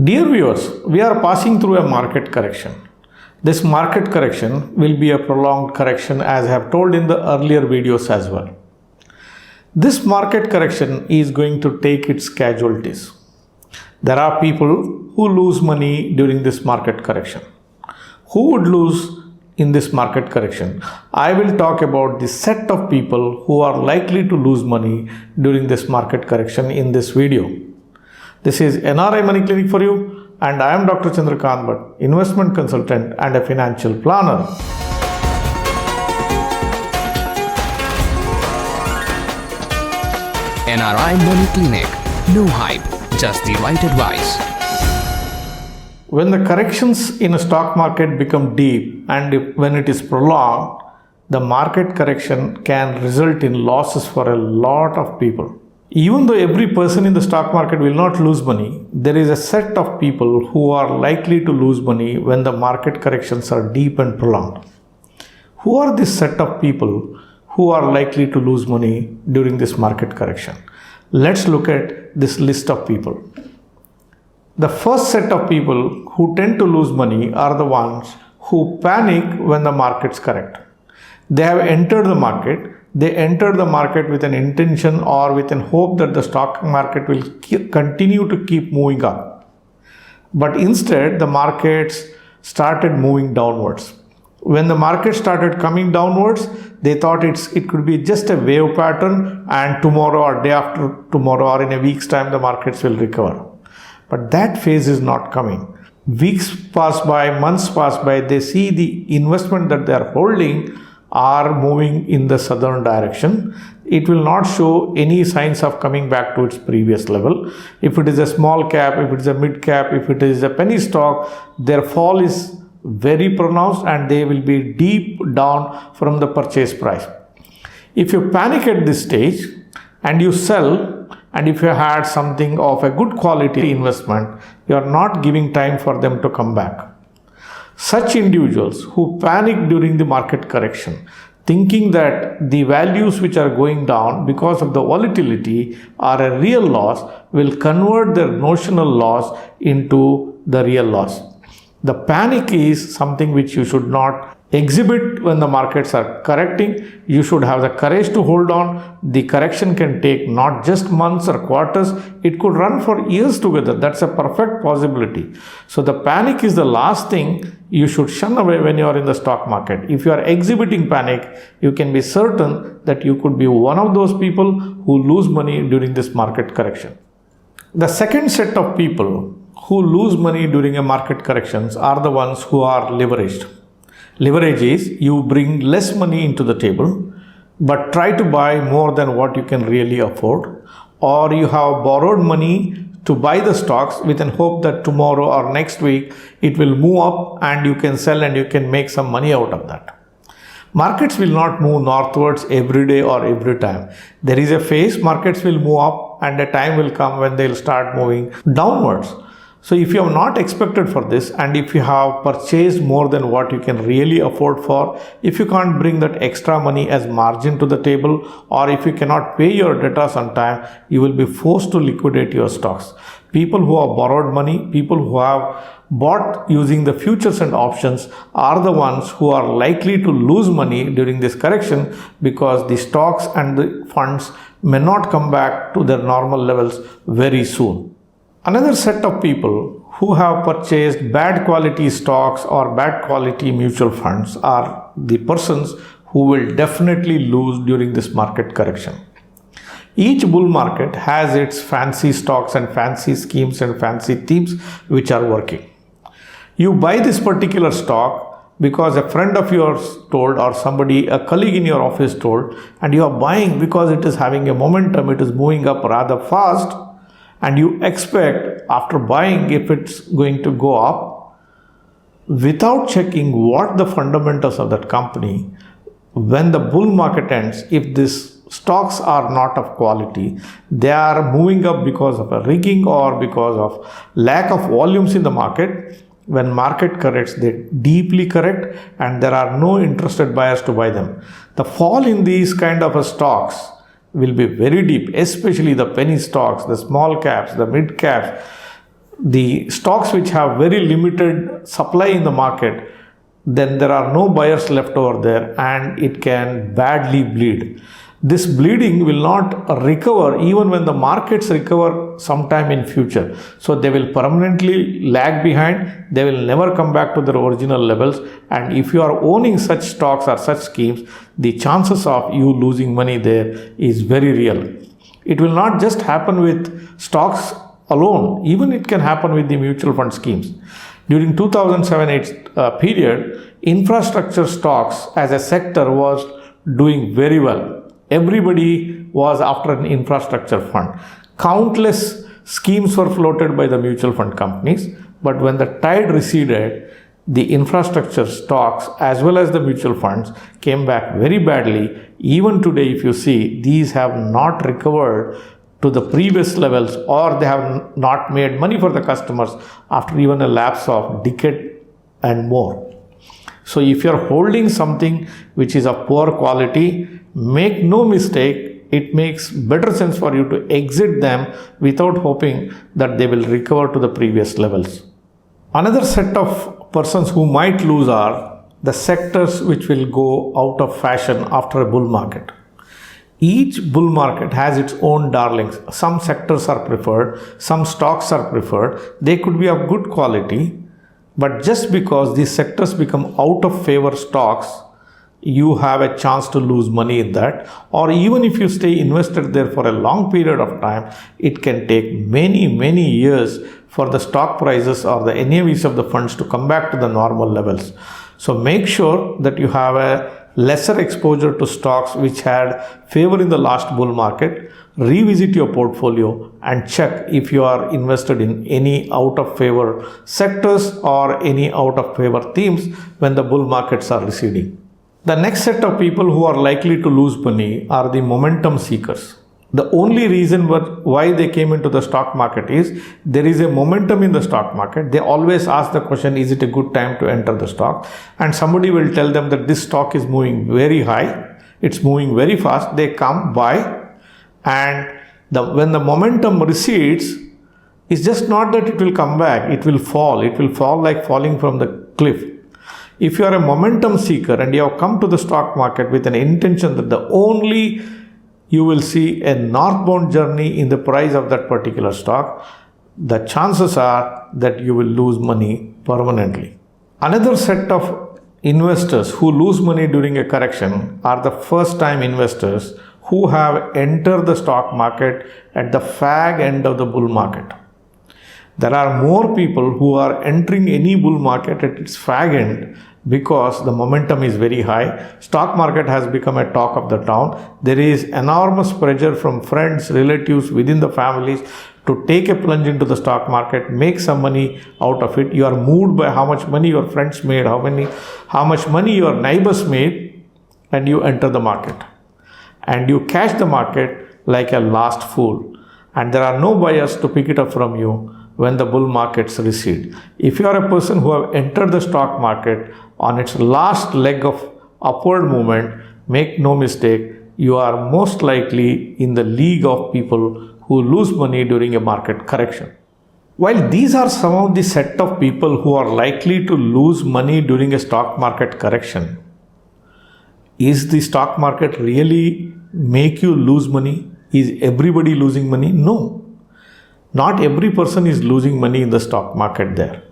Dear viewers, we are passing through a market correction. This market correction will be a prolonged correction, as I have told in the earlier videos as well. This market correction is going to take its casualties. There are people who lose money during this market correction. Who would lose in this market correction? I will talk about the set of people who are likely to lose money during this market correction in this video. This is NRI Money Clinic for you, and I am Dr. Chandrakant Bhatt, investment consultant and a financial planner. NRI Money Clinic. No hype, just the right advice. When the corrections in a stock market become deep and when it is prolonged, the market correction can result in losses for a lot of people. Even though every person in the stock market will not lose money, there is a set of people who are likely to lose money when the market corrections are deep and prolonged. Who are this set of people who are likely to lose money during this market correction? Let's look at this list of people. The first set of people who tend to lose money are the ones who panic when the markets correct. They have entered the market. They enter the market with an intention or with an hope that the stock market will continue to keep moving up. But instead, the markets started moving downwards. When the market started coming downwards, they thought it could be just a wave pattern, and tomorrow or day after tomorrow or in a week's time, the markets will recover. But that phase is not coming. Weeks pass by, months pass by, they see the investment that they are holding are moving in the southern direction. It will not show any signs of coming back to its previous level. If it is a small cap, if it is a mid cap, if it is a penny stock, their fall is very pronounced and they will be deep down from the purchase price. If you panic at this stage and you sell, and if you had something of a good quality investment, you are not giving time for them to come back. Such individuals who panic during the market correction, thinking that the values which are going down because of the volatility are a real loss, will convert their notional loss into the real loss. The panic is something which you should not exhibit when the markets are correcting. You should have the courage to hold on. The correction can take not just months or quarters, it could run for years together. That's a perfect possibility. So the panic is the last thing you should shun away when you are in the stock market. If you are exhibiting panic, you can be certain that you could be one of those people who lose money during this market correction. The second set of people who lose money during a market corrections are the ones who are leveraged. Leverage is you bring less money into the table, but try to buy more than what you can really afford, or you have borrowed money to buy the stocks with an hope that tomorrow or next week it will move up and you can sell and you can make some money out of that. Markets will not move northwards every day or every time. There is a phase markets will move up and a time will come when they will start moving downwards. So if you have not expected for this, and if you have purchased more than what you can really afford for, if you can't bring that extra money as margin to the table, or if you cannot pay your debtors on time, you will be forced to liquidate your stocks. People who have borrowed money, people who have bought using the futures and options are the ones who are likely to lose money during this correction, because the stocks and the funds may not come back to their normal levels very soon. Another set of people who have purchased bad quality stocks or bad quality mutual funds are the persons who will definitely lose during this market correction. Each bull market has its fancy stocks and fancy schemes and fancy themes which are working. You buy this particular stock because a friend of yours told, or somebody, a colleague in your office told, and you are buying because it is having a momentum, it is moving up rather fast, and you expect after buying if it's going to go up, without checking what the fundamentals of that company. When the bull market ends, if these stocks are not of quality, they are moving up because of a rigging or because of lack of volumes in the market. When market corrects, they deeply correct and there are no interested buyers to buy them. The fall in these kind of stocks will be very deep, especially the penny stocks, the small caps, the mid caps. the stocks which have very limited supply in the market, then there are no buyers left over there and it can badly bleed. This bleeding will not recover even when the markets recover sometime in future. So they will permanently lag behind. They will never come back to their original levels. And if you are owning such stocks or such schemes, the chances of you losing money there is very real. It will not just happen with stocks alone. Even it can happen with the mutual fund schemes. During 2007-8 period, infrastructure stocks as a sector was doing very well. Everybody was after an infrastructure fund. Countless schemes were floated by the mutual fund companies, but when the tide receded, the infrastructure stocks as well as the mutual funds came back very badly. Even today, if you see, these have not recovered to the previous levels, or they have not made money for the customers after even a lapse of decade and more. So if you are holding something which is of poor quality, make no mistake, it makes better sense for you to exit them without hoping that they will recover to the previous levels. Another set of persons who might lose are the sectors which will go out of fashion after a bull market. Each bull market has its own darlings. Some sectors are preferred, some stocks are preferred. They could be of good quality, but just because these sectors become out of favor stocks, you have a chance to lose money in that. Or even if you stay invested there for a long period of time, it can take many years for the stock prices or the NAVs of the funds to come back to the normal levels. So make sure that you have a lesser exposure to stocks which had favor in the last bull market. Revisit your portfolio and check if you are invested in any out of favor sectors or any out of favor themes when the bull markets are receding. The next set of people who are likely to lose money are the momentum seekers. The only reason why they came into the stock market is there is a momentum in the stock market. They always ask the question, is it a good time to enter the stock? And somebody will tell them that this stock is moving very high, it's moving very fast. They come, buy, and when the momentum recedes, it's just not that it will come back, it will fall. It will fall like falling from the cliff. If you are a momentum seeker and you have come to the stock market with an intention that the only you will see a northbound journey in the price of that particular stock, the chances are that you will lose money permanently. Another set of investors who lose money during a correction are the first time investors who have entered the stock market at the fag end of the bull market. There are more people who are entering any bull market at its fag end because the momentum is very high. Stock market has become a talk of the town. There is enormous pressure from friends, relatives, within the families to take a plunge into the stock market, make some money out of it. You are moved by how much money your friends made, how much money your neighbors made, and you enter the market. And you catch the market like a last fool. And there are no buyers to pick it up from you when the bull markets recede. If you are a person who have entered the stock market on its last leg of upward movement, make no mistake, you are most likely in the league of people who lose money during a market correction. While these are some of the set of people who are likely to lose money during a stock market correction, is the stock market really make you lose money? Is everybody losing money? No. Not every person is losing money in the stock market there.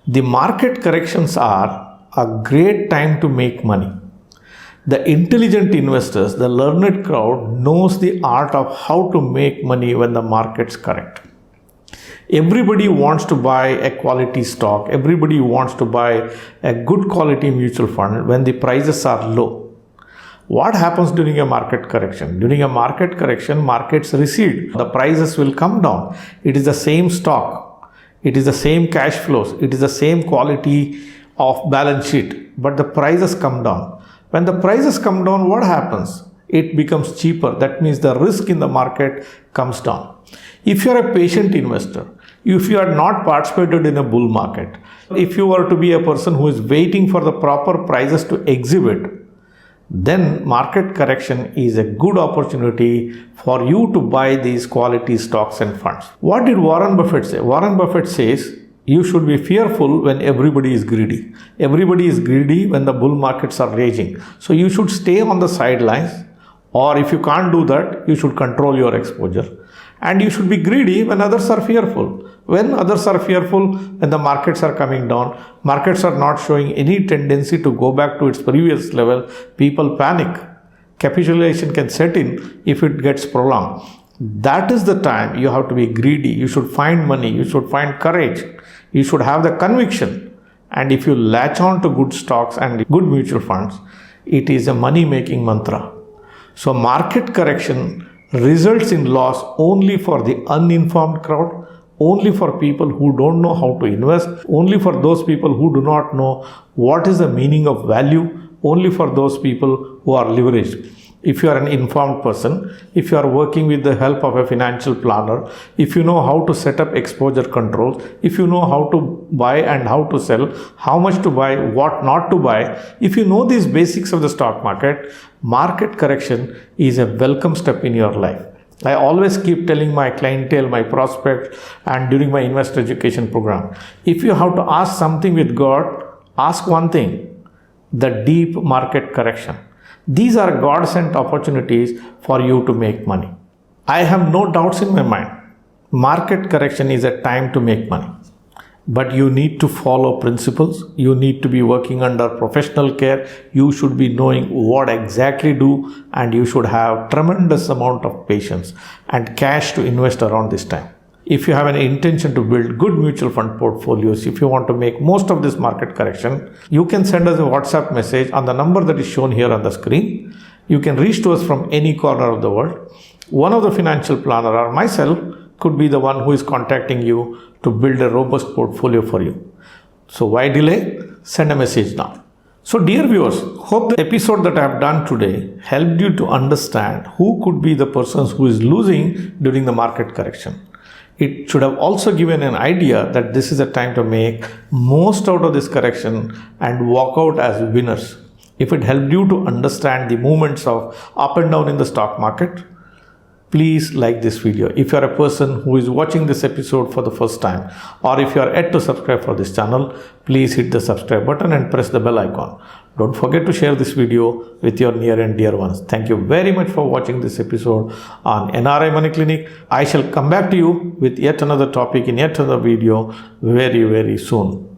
The market corrections are a great time to make money. The intelligent investors, the learned crowd, knows the art of how to make money when the markets correct. Everybody wants to buy a quality stock. Everybody wants to buy a good quality mutual fund when the prices are low. What happens during a market correction? During a market correction, markets recede. The prices will come down. It is the same stock. It is the same cash flows. It is the same quality of balance sheet. But the prices come down. When the prices come down, what happens? It becomes cheaper. That means the risk in the market comes down. If you are a patient investor, if you are not participated in a bull market, if you are to be a person who is waiting for the proper prices to exhibit, then market correction is a good opportunity for you to buy these quality stocks and funds. What did Warren Buffett say? Warren Buffett says you should be fearful when everybody is greedy. Everybody is greedy when the bull markets are raging. So you should stay on the sidelines, or if you can't do that, you should control your exposure. And you should be greedy when others are fearful. When others are fearful, when the markets are coming down, markets are not showing any tendency to go back to its previous level, people panic. Capitulation can set in if it gets prolonged. That is the time you have to be greedy. You should find money. You should find courage. You should have the conviction. And if you latch on to good stocks and good mutual funds, it is a money-making mantra. So market correction results in loss only for the uninformed crowd, only for people who don't know how to invest, only for those people who do not know what is the meaning of value, only for those people who are leveraged. If you are an informed person, if you are working with the help of a financial planner, if you know how to set up exposure controls, if you know how to buy and how to sell, how much to buy, what not to buy, if you know these basics of the stock market, market correction is a welcome step in your life. I always keep telling my clientele, my prospects, and during my investor education program, if you have to ask something with God, ask one thing: the deep market correction. These are God-sent opportunities for you to make money. I have no doubts in my mind. Market correction is a time to make money. But you need to follow principles. You need to be working under professional care. You should be knowing what exactly do, and you should have tremendous amount of patience and cash to invest around this time. If you have an intention to build good mutual fund portfolios, if you want to make most of this market correction, you can send us a WhatsApp message on the number that is shown here on the screen. You can reach to us from any corner of the world. One of the financial planner or myself could be the one who is contacting you to build a robust portfolio for you. So why delay? Send a message now. So dear viewers, hope the episode that I have done today helped you to understand who could be the persons who is losing during the market correction. It should have also given an idea that this is a time to make most out of this correction and walk out as winners. If it helped you to understand the movements of up and down in the stock market, please like this video. If you are a person who is watching this episode for the first time, or if you are yet to subscribe for this channel, please hit the subscribe button and press the bell icon. Don't forget to share this video with your near and dear ones. Thank you very much for watching this episode on NRI Money Clinic. I shall come back to you with yet another topic in yet another video very, very soon.